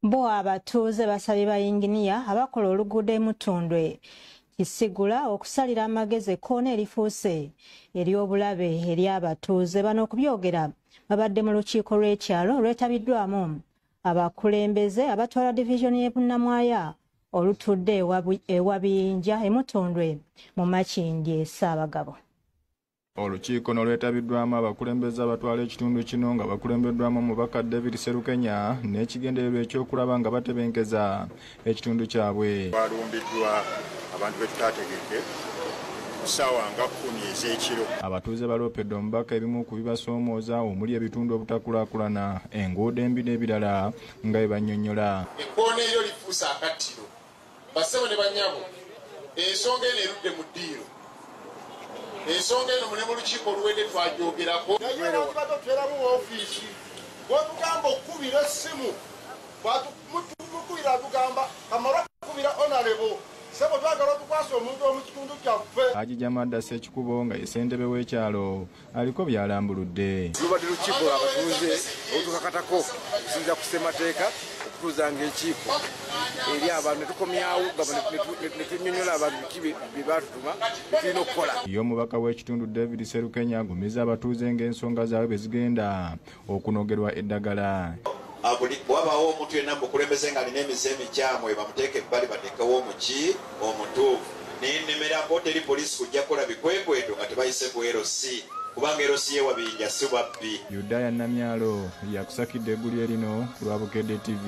Bo abatuuze basabye bayinginiya abakola oluguudo Emutundwe Kisigula okusalira amagezi ekkoona erifuuse ery'obulabe eri abatuuze. Bano okubyogera babadde mu lukiiko lw'ekyalo lwetabiddwamu abakulembeze abatwala divizoni y'Ebunnamwaya olutudde ewa Biyinja Emutundwe mu Makindye Ssaabagabo. Olukiiko nolwetabiddwamu abakulembeze abatwala ekitundu kino nga bakulembeddwamu omubaka David Serukenya n'ekigendererwa ekyokulaba nga batebenkeza ekitundu kyabwe. Balumbiddwa abantu betutategedde kusaawa nga 10 ez'ekiro. Abatuuze baloopedde omubaka ebimu ku bibasoomooza omuli ebitundu obutakulaakulana, enguudo embi n'ebirala nga bwe bannyonnyola. Ekkoona eryo lifuuse akattiro. Bassebo ne bannyabo, ensonga eno erudde mu ddiiro. Ensonga eno mune mu lukiiko oluwedde twagyogerako. Naye era tubatoteramu woofiisi. Bwotugamba okukubira essimu, mukubira atugamba kamala kukubira honorable. Sebo twagala tukwasa omuntu omu kitundu kyaffe. Haji Jamadda Ssekikubo nga ye ssentebe w'ekyalo aliko byalambuludde. Lubadde lukiiko abatuuze olutukakatako okusinza ku ssemateeka okutuuzanga ekiiko eri abantu ne tukomyawo ne tunnyonnyola abantu biki bye baatutuma bye tulina okukola. Ye omubaka w'ekitundu David Serukenya agumiza abatuuze ng'ensonga zaabwe bwe zigenda okunogerwa eddagala. Bw'abaawo omuntu yenna mukulembeze nga alina emize emikyamu bamuteeke ebbali bateekewo omuki omutuufu. Nennemerako teri poliisi kujja kukola bikwekweto nga tebayise ku LC kubanga LC y'ewa Biyinja si bwabbi. Yudaya Namyalo yakusakidde eggulire lino ku lwa Bukedde TV.